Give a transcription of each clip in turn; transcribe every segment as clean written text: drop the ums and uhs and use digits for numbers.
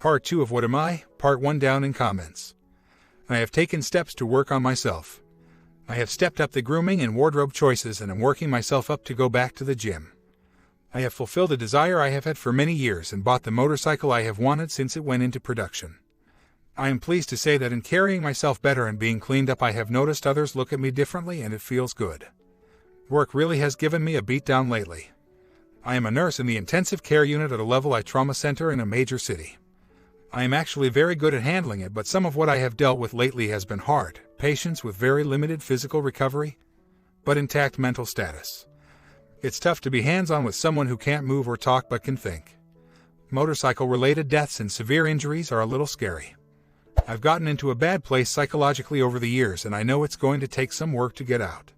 Part 2 of What Am I? Part 1 down in comments. I have taken steps to work on myself. I have stepped up the grooming and wardrobe choices and am working myself up to go back to the gym. I have fulfilled a desire I have had for many years and bought the motorcycle I have wanted since it went into production. I am pleased to say that in carrying myself better and being cleaned up I have noticed others look at me differently and it feels good. Work really has given me a beat down lately. I am a nurse in the intensive care unit at a level I trauma center in a major city. I am actually very good at handling it, but some of what I have dealt with lately has been hard. Patients with very limited physical recovery, but intact mental status. It's tough to be hands-on with someone who can't move or talk but can think. Motorcycle-related deaths and severe injuries are a little scary. I've gotten into a bad place psychologically over the years and I know it's going to take some work to get out.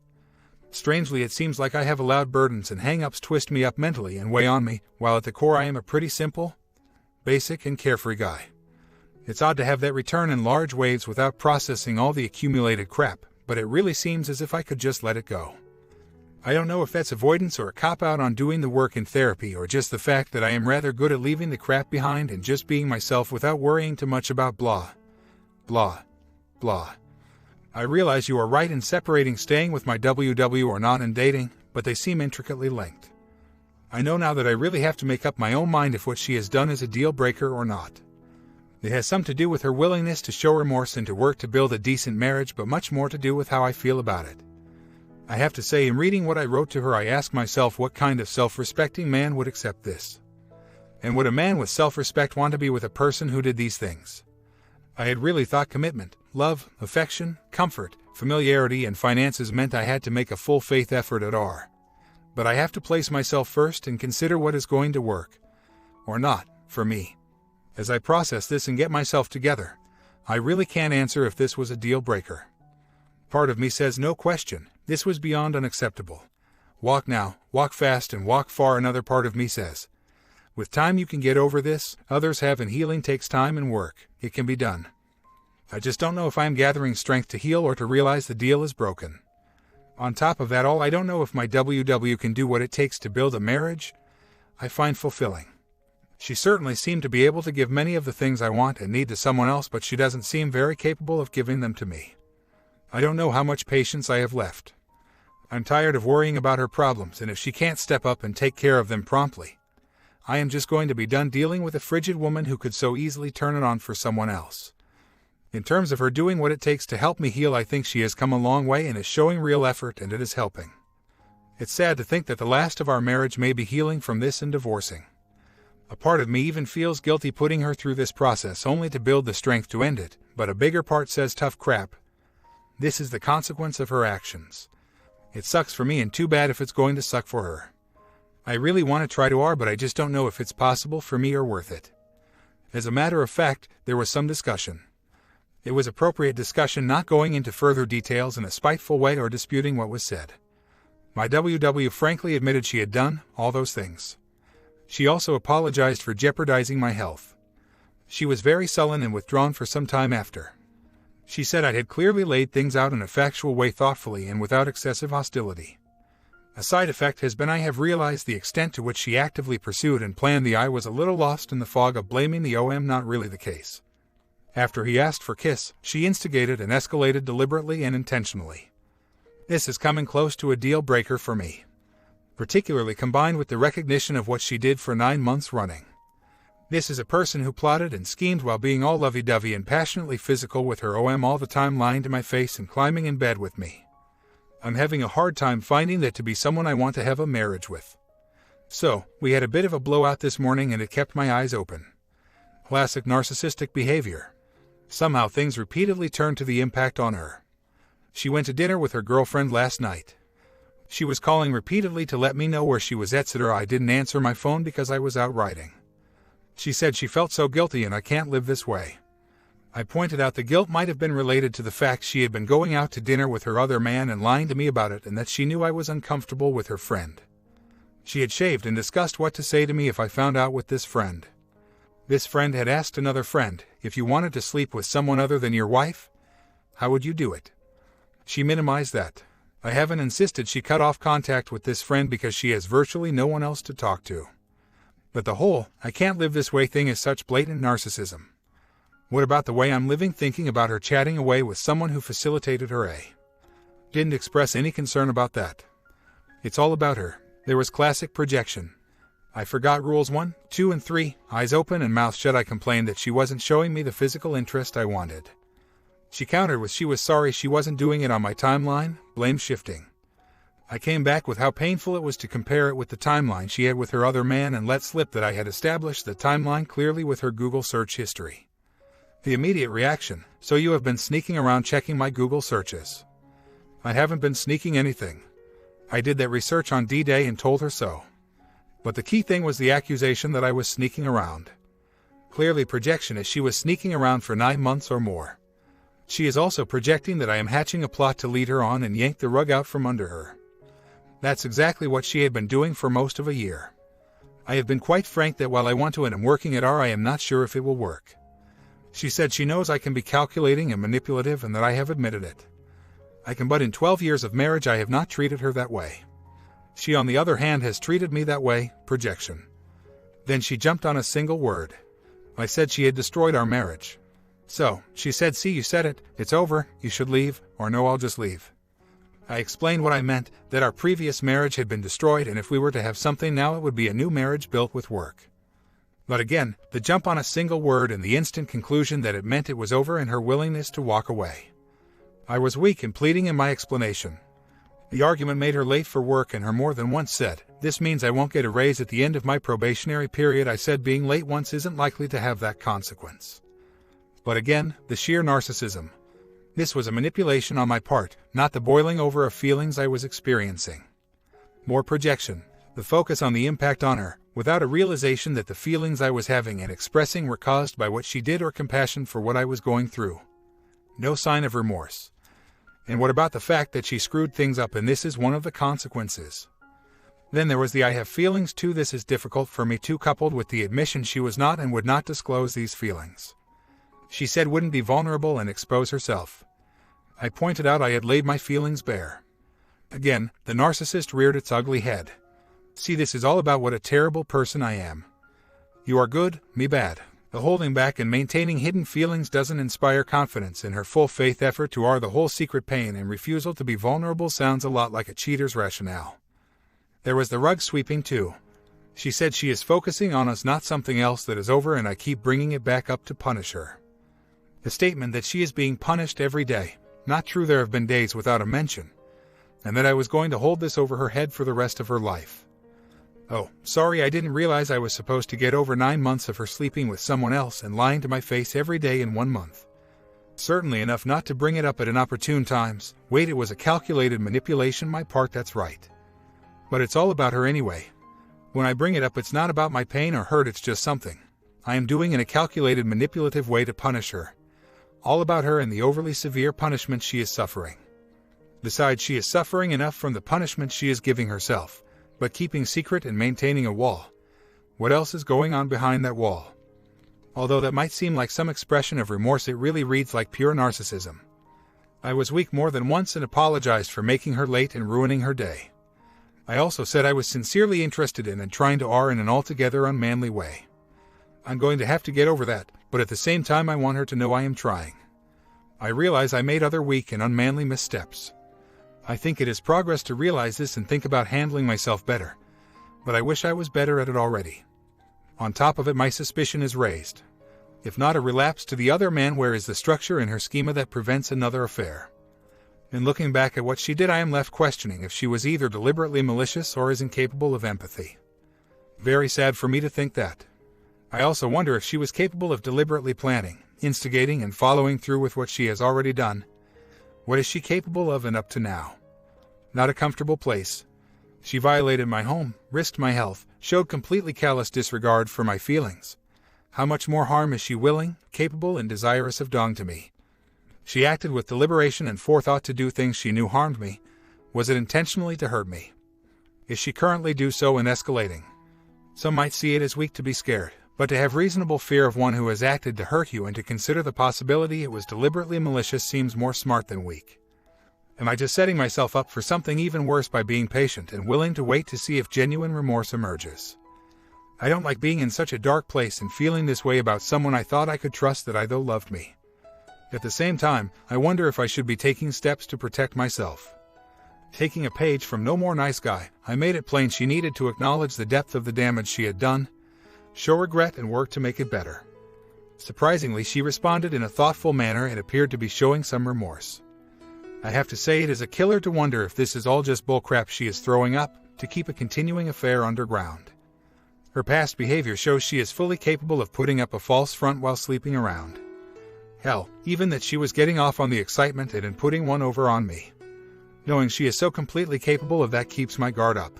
Strangely, it seems like I have allowed burdens and hang-ups twist me up mentally and weigh on me, while at the core I am a pretty simple, basic and carefree guy. It's odd to have that return in large waves without processing all the accumulated crap, but it really seems as if I could just let it go. I don't know if that's avoidance or a cop-out on doing the work in therapy or just the fact that I am rather good at leaving the crap behind and just being myself without worrying too much about blah, blah, blah. I realize you are right in separating staying with my WW or not and dating, but they seem intricately linked. I know now that I really have to make up my own mind if what she has done is a deal breaker or not. It has some to do with her willingness to show remorse and to work to build a decent marriage, but much more to do with how I feel about it. I have to say, in reading what I wrote to her, I asked myself what kind of self-respecting man would accept this. And would a man with self-respect want to be with a person who did these things? I had really thought commitment, love, affection, comfort, familiarity, and finances meant I had to make a full faith effort at R. But I have to place myself first and consider what is going to work, or not, for me. As I process this and get myself together, I really can't answer if this was a deal breaker. Part of me says no question, this was beyond unacceptable. Walk now, walk fast and walk far. Another part of me says, with time you can get over this. Others have, and healing takes time and work. It can be done. I just don't know if I am gathering strength to heal or to realize the deal is broken. On top of that all, I don't know if my WW can do what it takes to build a marriage I find fulfilling. She certainly seemed to be able to give many of the things I want and need to someone else, but she doesn't seem very capable of giving them to me. I don't know how much patience I have left. I'm tired of worrying about her problems, and if she can't step up and take care of them promptly, I am just going to be done dealing with a frigid woman who could so easily turn it on for someone else. In terms of her doing what it takes to help me heal, I think she has come a long way and is showing real effort, and it is helping. It's sad to think that the last of our marriage may be healing from this and divorcing. A part of me even feels guilty putting her through this process only to build the strength to end it, but a bigger part says tough crap. This is the consequence of her actions. It sucks for me and too bad if it's going to suck for her. I really want to try to but I just don't know if it's possible for me or worth it. As a matter of fact, there was some discussion. It was appropriate discussion, not going into further details in a spiteful way or disputing what was said. My WW frankly admitted she had done all those things. She also apologized for jeopardizing my health. She was very sullen and withdrawn for some time after. She said I had clearly laid things out in a factual way, thoughtfully and without excessive hostility. A side effect has been I have realized the extent to which she actively pursued and planned I was a little lost in the fog of blaming the not really the case. After he asked for kiss, she instigated and escalated deliberately and intentionally. This is coming close to a deal breaker for me, particularly combined with the recognition of what she did for 9 months running. This is a person who plotted and schemed while being all lovey-dovey and passionately physical with her all the time, lying to my face and climbing in bed with me. I'm having a hard time finding that to be someone I want to have a marriage with. So, we had a bit of a blowout this morning and it kept my eyes open. Classic narcissistic behavior. Somehow things repeatedly turned to the impact on her. She went to dinner with her girlfriend last night. She was calling repeatedly to let me know where she was, etc. I didn't answer my phone because I was out riding. She said she felt so guilty and I can't live this way. I pointed out the guilt might have been related to the fact she had been going out to dinner with her other man and lying to me about it, and that she knew I was uncomfortable with her friend. She had shaved and discussed what to say to me if I found out with this friend. This friend had asked another friend, if you wanted to sleep with someone other than your wife, how would you do it? She minimized that. I haven't insisted she cut off contact with this friend because she has virtually no one else to talk to. But the whole "I can't live this way" thing is such blatant narcissism. What about the way I'm living, thinking about her chatting away with someone who facilitated her didn't express any concern about that. It's all about her. There was classic projection. I forgot rules 1, 2, and 3. Eyes open and mouth shut. I complained that she wasn't showing me the physical interest I wanted. She countered with she was sorry she wasn't doing it on my timeline, blame shifting. I came back with how painful it was to compare it with the timeline she had with her other man and let slip that I had established the timeline clearly with her Google search history. The immediate reaction: "So you have been sneaking around checking my Google searches." I haven't been sneaking anything. I did that research on D-Day and told her so. But the key thing was the accusation that I was sneaking around. Clearly projection, as she was sneaking around for 9 months or more. She is also projecting that I am hatching a plot to lead her on and yank the rug out from under her. That's exactly what she had been doing for most of a year. I have been quite frank that while I want to and am working at I am not sure if it will work. She said she knows I can be calculating and manipulative and that I have admitted it. I can, but in 12 years of marriage I have not treated her that way. She, on the other hand, has treated me that way, projection. Then she jumped on a single word. I said she had destroyed our marriage. So, she said, "See, you said it, it's over, you should leave, or no, I'll just leave." I explained what I meant, that our previous marriage had been destroyed and if we were to have something now it would be a new marriage built with work. But again, the jump on a single word and the instant conclusion that it meant it was over and her willingness to walk away. I was weak and pleading in my explanation. The argument made her late for work and her more than once said, "This means I won't get a raise at the end of my probationary period." I said being late once isn't likely to have that consequence. But again, the sheer narcissism. This was a manipulation on my part, not the boiling over of feelings I was experiencing. More projection, the focus on the impact on her, without a realization that the feelings I was having and expressing were caused by what she did or compassion for what I was going through. No sign of remorse. And what about the fact that she screwed things up and this is one of the consequences? Then there was the "I have feelings too, this is difficult for me too," coupled with the admission she was not and would not disclose these feelings. She said wouldn't be vulnerable and expose herself. I pointed out I had laid my feelings bare. Again, the narcissist reared its ugly head. "See, this is all about what a terrible person I am. You are good, me bad." The holding back and maintaining hidden feelings doesn't inspire confidence, and her full faith effort to are the whole secret pain and refusal to be vulnerable sounds a lot like a cheater's rationale. There was the rug sweeping too. She said she is focusing on us, not something else that is over, and I keep bringing it back up to punish her. The statement that she is being punished every day. Not true, there have been days without a mention. And that I was going to hold this over her head for the rest of her life. Oh, sorry, I didn't realize I was supposed to get over 9 months of her sleeping with someone else and lying to my face every day in 1 month. Certainly enough not to bring it up at inopportune times. Wait, it was a calculated manipulation my part, that's right. But it's all about her anyway. When I bring it up it's not about my pain or hurt, it's just something I am doing in a calculated manipulative way to punish her. All about her and the overly severe punishment she is suffering. Besides, she is suffering enough from the punishment she is giving herself. But keeping secret and maintaining a wall. What else is going on behind that wall? Although that might seem like some expression of remorse, it really reads like pure narcissism. I was weak more than once and apologized for making her late and ruining her day. I also said I was sincerely interested in and trying to in an altogether unmanly way. I'm going to have to get over that, but at the same time I want her to know I am trying. I realize I made other weak and unmanly missteps. I think it is progress to realize this and think about handling myself better, but I wish I was better at it already. On top of it, my suspicion is raised. If not a relapse to the other man, where is the structure in her schema that prevents another affair? In looking back at what she did, I am left questioning if she was either deliberately malicious or is incapable of empathy. Very sad for me to think that. I also wonder if she was capable of deliberately planning, instigating, and following through with what she has already done. What is she capable of and up to now? Not a comfortable place. She violated my home, risked my health, showed completely callous disregard for my feelings. How much more harm is she willing, capable, and desirous of doing to me? She acted with deliberation and forethought to do things she knew harmed me. Was it intentionally to hurt me? Is she currently do so and escalating? Some might see it as weak to be scared, but to have reasonable fear of one who has acted to hurt you and to consider the possibility it was deliberately malicious seems more smart than weak. Am I just setting myself up for something even worse by being patient and willing to wait to see if genuine remorse emerges? I don't like being in such a dark place and feeling this way about someone I thought I could trust that I though loved me. At the same time, I wonder if I should be taking steps to protect myself. Taking a page from No More Nice Guy, I made it plain she needed to acknowledge the depth of the damage she had done, show regret and work to make it better. Surprisingly, she responded in a thoughtful manner and appeared to be showing some remorse. I have to say it is a killer to wonder if this is all just bullcrap she is throwing up to keep a continuing affair underground. Her past behavior shows she is fully capable of putting up a false front while sleeping around. Hell, even that she was getting off on the excitement and putting one over on me. Knowing she is so completely capable of that keeps my guard up.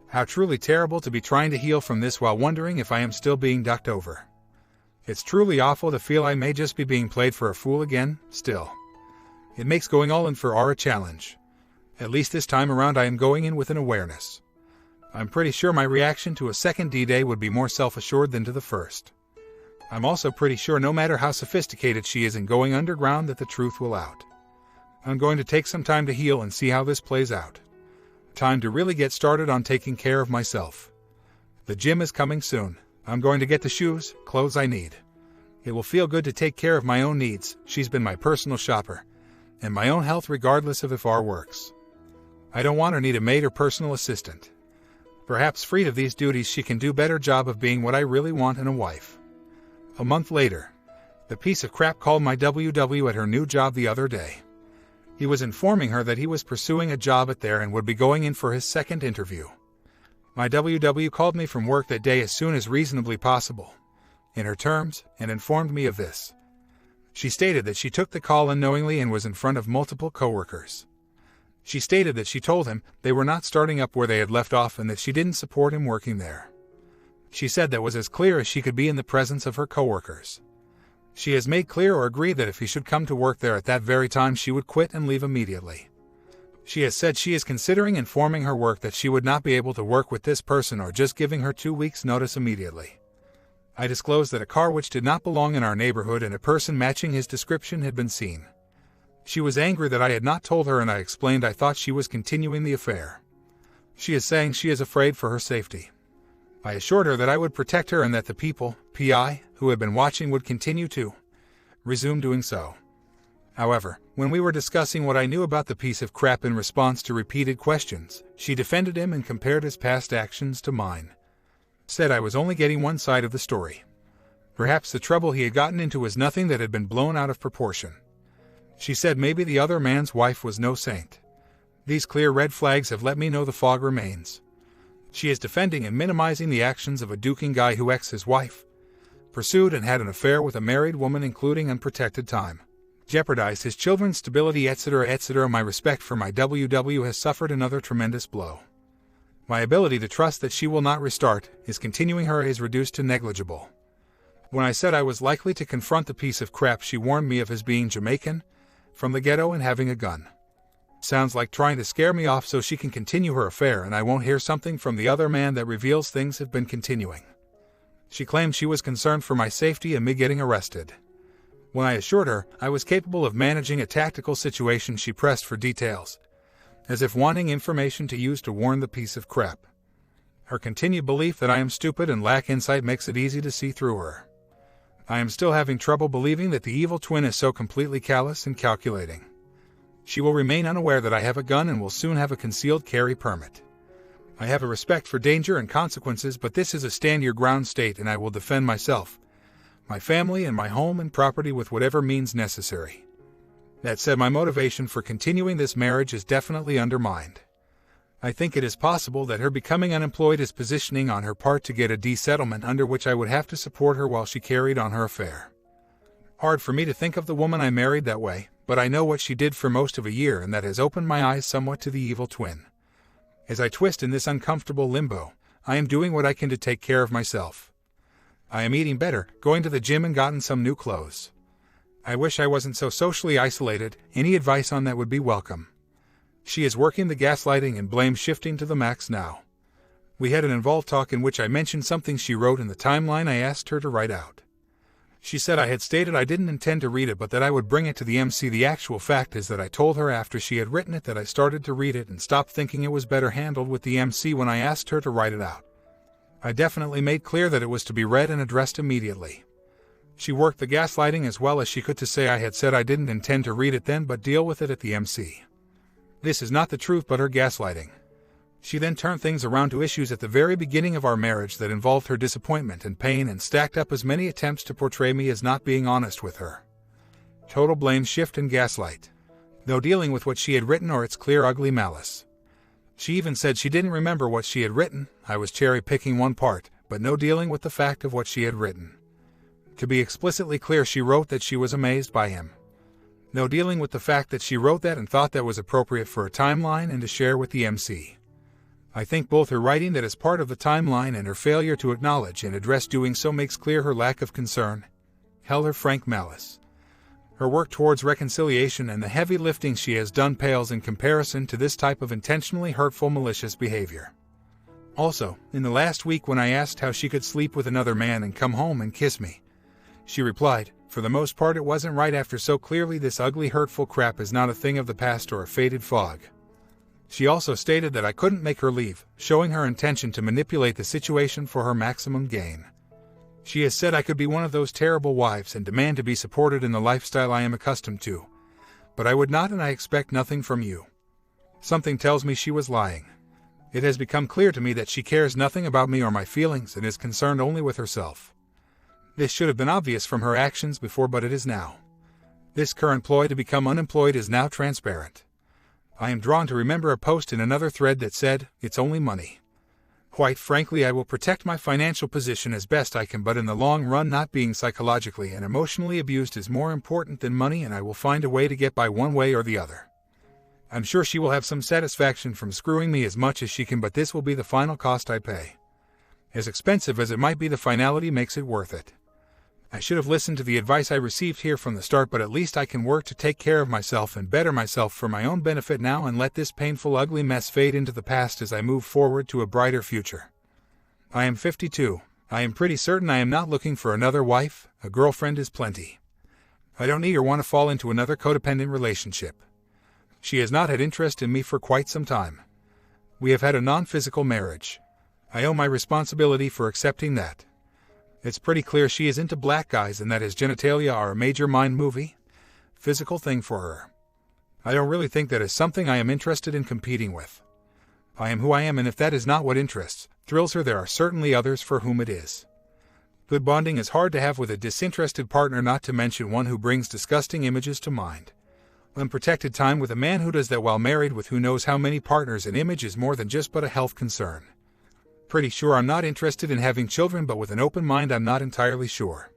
How truly terrible to be trying to heal from this while wondering if I am still being ducked over. It's truly awful to feel I may just be being played for a fool again, still. It makes going all in for R a challenge. At least this time around I am going in with an awareness. I'm pretty sure my reaction to a second D-Day would be more self-assured than to the first. I'm also pretty sure no matter how sophisticated she is in going underground that the truth will out. I'm going to take some time to heal and see how this plays out. Time to really get started on taking care of myself. The gym is coming soon. I'm going to get the shoes, clothes I need. It will feel good to take care of my own needs. She's been my personal shopper. And my own health regardless of if R works. I don't want or need a maid or personal assistant. Perhaps freed of these duties she can do a better job of being what I really want in a wife. A month later, the piece of crap called my WW at her new job the other day. He was informing her that he was pursuing a job at there and would be going in for his second interview. My WW called me from work that day as soon as reasonably possible, in her terms, and informed me of this. She stated that she took the call unknowingly and was in front of multiple coworkers. She stated that she told him they were not starting up where they had left off and that she didn't support him working there. She said that was as clear as she could be in the presence of her coworkers. She has made clear or agreed that if he should come to work there at that very time she would quit and leave immediately. She has said she is considering informing her work that she would not be able to work with this person or just giving her 2 weeks' notice immediately. I disclosed that a car which did not belong in our neighborhood and a person matching his description had been seen. She was angry that I had not told her and I explained I thought she was continuing the affair. She is saying she is afraid for her safety. I assured her that I would protect her and that the people, PI, who had been watching would continue to resume doing so. However, when we were discussing what I knew about the piece of crap in response to repeated questions, she defended him and compared his past actions to mine. Said I was only getting one side of the story. Perhaps the trouble he had gotten into was nothing that had been blown out of proportion. She said maybe the other man's wife was no saint. These clear red flags have let me know the fog remains. She is defending and minimizing the actions of a duking guy who ex-his wife, pursued and had an affair with a married woman including unprotected time, jeopardized his children's stability etc. etc. My respect for my WW has suffered another tremendous blow. My ability to trust that she will not restart, is continuing her is reduced to negligible. When I said I was likely to confront the piece of crap she warned me of his being Jamaican, from the ghetto and having a gun. Sounds like trying to scare me off so she can continue her affair and I won't hear something from the other man that reveals things have been continuing. She claimed she was concerned for my safety and me getting arrested. When I assured her I was capable of managing a tactical situation she pressed for details, as if wanting information to use to warn the piece of crap. Her continued belief that I am stupid and lack insight makes it easy to see through her. I am still having trouble believing that the evil twin is so completely callous and calculating. She will remain unaware that I have a gun and will soon have a concealed carry permit. I have a respect for danger and consequences, but this is a stand-your-ground state and I will defend myself, my family and my home and property with whatever means necessary. That said, my motivation for continuing this marriage is definitely undermined. I think it is possible that her becoming unemployed is positioning on her part to get a de-settlement under which I would have to support her while she carried on her affair. Hard for me to think of the woman I married that way, but I know what she did for most of a year and that has opened my eyes somewhat to the evil twin. As I twist in this uncomfortable limbo, I am doing what I can to take care of myself. I am eating better, going to the gym and gotten some new clothes. I wish I wasn't so socially isolated. Any advice on that would be welcome. She is working the gaslighting and blame shifting to the max now. We had an involved talk in which I mentioned something she wrote in the timeline I asked her to write out. She said I had stated I didn't intend to read it but that I would bring it to the MC. The actual fact is that I told her after she had written it that I started to read it and stopped thinking it was better handled with the MC when I asked her to write it out. I definitely made clear that it was to be read and addressed immediately. She worked the gaslighting as well as she could to say I had said I didn't intend to read it then but deal with it at the MC. This is not the truth but her gaslighting. She then turned things around to issues at the very beginning of our marriage that involved her disappointment and pain and stacked up as many attempts to portray me as not being honest with her. Total blame shift and gaslight. No dealing with what she had written or its clear ugly malice. She even said she didn't remember what she had written. I was cherry-picking one part, but no dealing with the fact of what she had written. To be explicitly clear, she wrote that she was amazed by him. No dealing with the fact that she wrote that and thought that was appropriate for a timeline and to share with the MC. I think both her writing that as part of the timeline and her failure to acknowledge and address doing so makes clear her lack of concern. Hell, her frank malice. Her work towards reconciliation and the heavy lifting she has done pales in comparison to this type of intentionally hurtful, malicious behavior. Also, in the last week when I asked how she could sleep with another man and come home and kiss me, she replied, for the most part it wasn't right after so clearly this ugly hurtful crap is not a thing of the past or a faded fog. She also stated that I couldn't make her leave, showing her intention to manipulate the situation for her maximum gain. She has said I could be one of those terrible wives and demand to be supported in the lifestyle I am accustomed to. But I would not, and I expect nothing from you. Something tells me she was lying. It has become clear to me that she cares nothing about me or my feelings and is concerned only with herself. This should have been obvious from her actions before, but it is now. This current ploy to become unemployed is now transparent. I am drawn to remember a post in another thread that said, "It's only money." Quite frankly, I will protect my financial position as best I can, but in the long run, not being psychologically and emotionally abused is more important than money, and I will find a way to get by one way or the other. I'm sure she will have some satisfaction from screwing me as much as she can, but this will be the final cost I pay. As expensive as it might be, the finality makes it worth it. I should have listened to the advice I received here from the start, but at least I can work to take care of myself and better myself for my own benefit now and let this painful, ugly mess fade into the past as I move forward to a brighter future. I am 52. I am pretty certain I am not looking for another wife. A girlfriend is plenty. I don't need or want to fall into another codependent relationship. She has not had interest in me for quite some time. We have had a non-physical marriage. I owe my responsibility for accepting that. It's pretty clear she is into black guys and that his genitalia are a major mind movie, physical thing for her. I don't really think that is something I am interested in competing with. I am who I am, and if that is not what interests, thrills her, there are certainly others for whom it is. Good bonding is hard to have with a disinterested partner, not to mention one who brings disgusting images to mind. Unprotected time with a man who does that while married with who knows how many partners, an image is more than just but a health concern. Pretty sure I'm not interested in having children, but with an open mind I'm not entirely sure.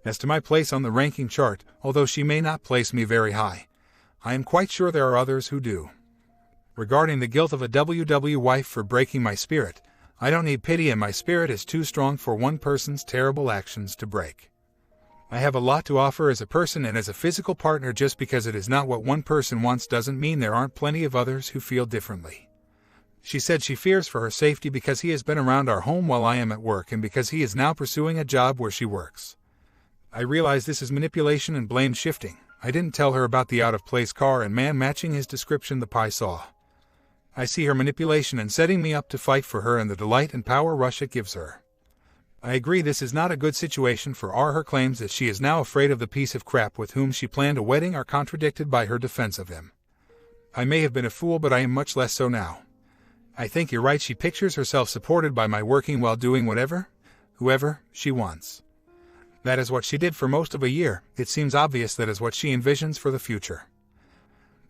As to my place on the ranking chart, although she may not place me very high, I am quite sure there are others who do. Regarding the guilt of a WW wife for breaking my spirit, I don't need pity, and my spirit is too strong for one person's terrible actions to break. I have a lot to offer as a person and as a physical partner. Just because it is not what one person wants doesn't mean there aren't plenty of others who feel differently. She said she fears for her safety because he has been around our home while I am at work and because he is now pursuing a job where she works. I realize this is manipulation and blame shifting. I didn't tell her about the out-of-place car and man matching his description the pie saw. I see her manipulation and setting me up to fight for her and the delight and power rush it gives her. I agree this is not a good situation for her claims that she is now afraid of the piece of crap with whom she planned a wedding are contradicted by her defense of him. I may have been a fool, but I am much less so now. I think you're right. She pictures herself supported by my working while doing whoever she wants. That is what she did for most of a year. It seems obvious that is what she envisions for the future.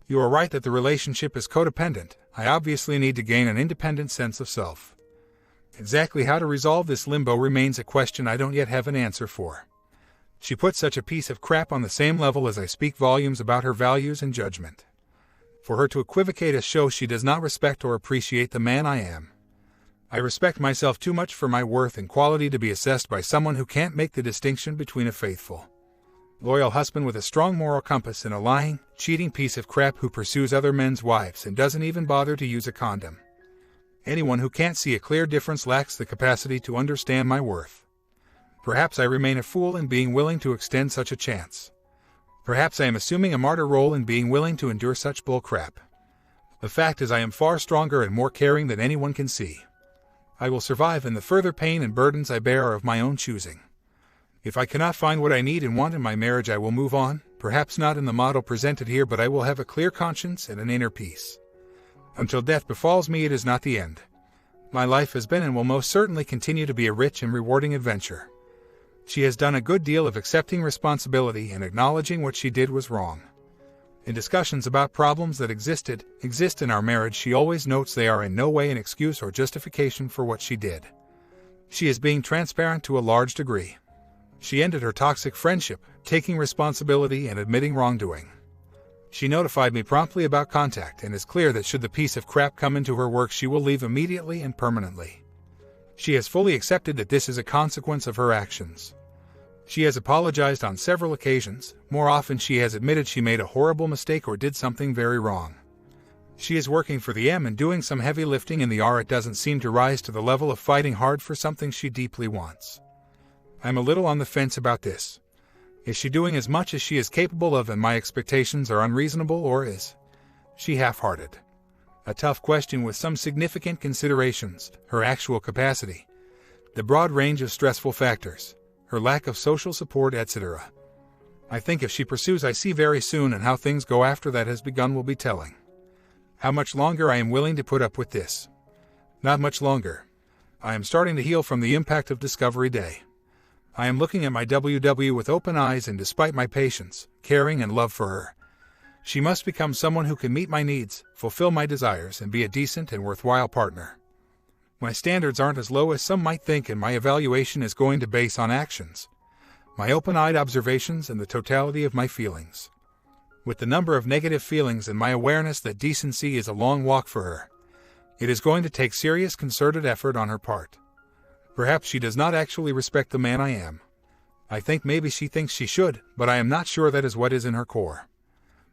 You are right that the relationship is codependent. I obviously need to gain an independent sense of self. Exactly how to resolve this limbo remains a question I don't yet have an answer for. She puts such a piece of crap on the same level as I speak volumes about her values and judgment. For her to equivocate us shows she does not respect or appreciate the man I am. I respect myself too much for my worth and quality to be assessed by someone who can't make the distinction between a faithful, loyal husband with a strong moral compass and a lying, cheating piece of crap who pursues other men's wives and doesn't even bother to use a condom. Anyone who can't see a clear difference lacks the capacity to understand my worth. Perhaps I remain a fool in being willing to extend such a chance. Perhaps I am assuming a martyr role in being willing to endure such bull crap. The fact is I am far stronger and more caring than anyone can see. I will survive, and the further pain and burdens I bear are of my own choosing. If I cannot find what I need and want in my marriage, I will move on, perhaps not in the model presented here, but I will have a clear conscience and an inner peace. Until death befalls me, it is not the end. My life has been and will most certainly continue to be a rich and rewarding adventure. She has done a good deal of accepting responsibility and acknowledging what she did was wrong. In discussions about problems that exist in our marriage, she always notes they are in no way an excuse or justification for what she did. She is being transparent to a large degree. She ended her toxic friendship, taking responsibility and admitting wrongdoing. She notified me promptly about contact and is clear that should the piece of crap come into her work, she will leave immediately and permanently. She has fully accepted that this is a consequence of her actions. She has apologized on several occasions. More often she has admitted she made a horrible mistake or did something very wrong. She is working for the M and doing some heavy lifting in the R. It doesn't seem to rise to the level of fighting hard for something she deeply wants. I'm a little on the fence about this. Is she doing as much as she is capable of and my expectations are unreasonable, or is she half-hearted? A tough question with some significant considerations: her actual capacity, the broad range of stressful factors, her lack of social support, etc. I think if she pursues I see very soon, and how things go after that has begun will be telling. How much longer I am willing to put up with this? Not much longer. I am starting to heal from the impact of Discovery Day. I am looking at my WW with open eyes, and despite my patience, caring, and love for her, she must become someone who can meet my needs, fulfill my desires, and be a decent and worthwhile partner. My standards aren't as low as some might think, and my evaluation is going to base on actions, my open-eyed observations, and the totality of my feelings. With the number of negative feelings and my awareness that decency is a long walk for her, it is going to take serious concerted effort on her part. Perhaps she does not actually respect the man I am. I think maybe she thinks she should, but I am not sure that is what is in her core.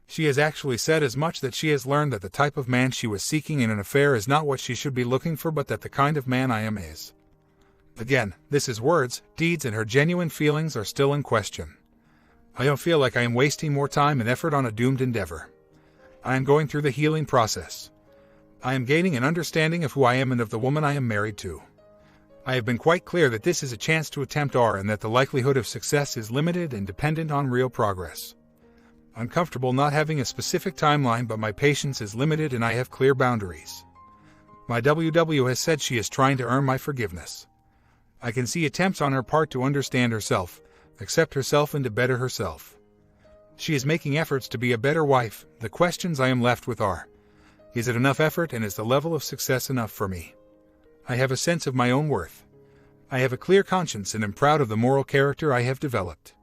She has actually said as much, that she has learned that the type of man she was seeking in an affair is not what she should be looking for, but that the kind of man I am is. Again, this is words, deeds, and her genuine feelings are still in question. I don't feel like I am wasting more time and effort on a doomed endeavor. I am going through the healing process. I am gaining an understanding of who I am and of the woman I am married to. I have been quite clear that this is a chance to attempt R, and that the likelihood of success is limited and dependent on real progress. I'm comfortable not having a specific timeline, but my patience is limited and I have clear boundaries. My WW has said she is trying to earn my forgiveness. I can see attempts on her part to understand herself, accept herself, and to better herself. She is making efforts to be a better wife. The questions I am left with are: is it enough effort, and is the level of success enough for me? I have a sense of my own worth. I have a clear conscience and am proud of the moral character I have developed.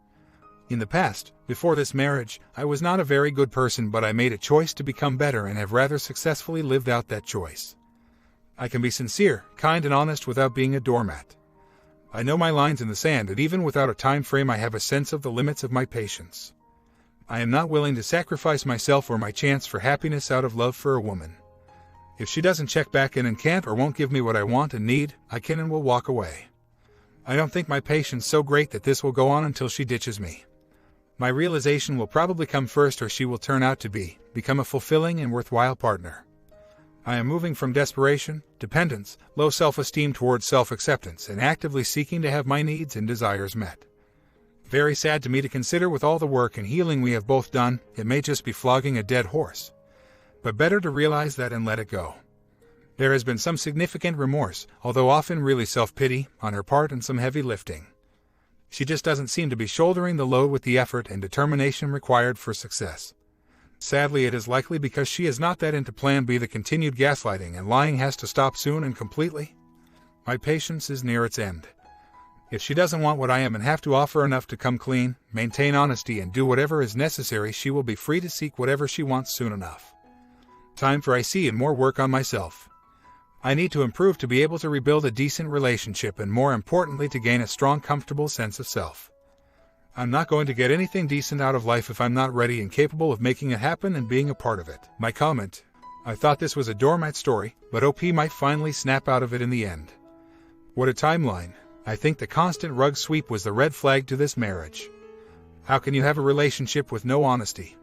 In the past, before this marriage, I was not a very good person, but I made a choice to become better and have rather successfully lived out that choice. I can be sincere, kind, and honest without being a doormat. I know my lines in the sand, and even without a time frame I have a sense of the limits of my patience. I am not willing to sacrifice myself or my chance for happiness out of love for a woman. If she doesn't check back in and can't or won't give me what I want and need, I can and will walk away. I don't think my patience so great that this will go on until she ditches me. My realization will probably come first, or she will turn out to become a fulfilling and worthwhile partner. I am moving from desperation, dependence, low self-esteem towards self-acceptance, and actively seeking to have my needs and desires met. Very sad to me to consider, with all the work and healing we have both done, it may just be flogging a dead horse. But better to realize that and let it go. There has been some significant remorse, although often really self-pity, on her part, and some heavy lifting. She just doesn't seem to be shouldering the load with the effort and determination required for success. Sadly, it is likely because she is not that into Plan B. The continued gaslighting and lying has to stop soon and completely. My patience is near its end. If she doesn't want what I am and have to offer enough to come clean, maintain honesty, and do whatever is necessary, she will be free to seek whatever she wants soon enough. Time for IC and more work on myself. I need to improve to be able to rebuild a decent relationship, and more importantly to gain a strong, comfortable sense of self. I'm not going to get anything decent out of life if I'm not ready and capable of making it happen and being a part of it. My comment: I thought this was a doormat story, but OP might finally snap out of it in the end. What a timeline. I think the constant rug sweep was the red flag to this marriage. How can you have a relationship with no honesty?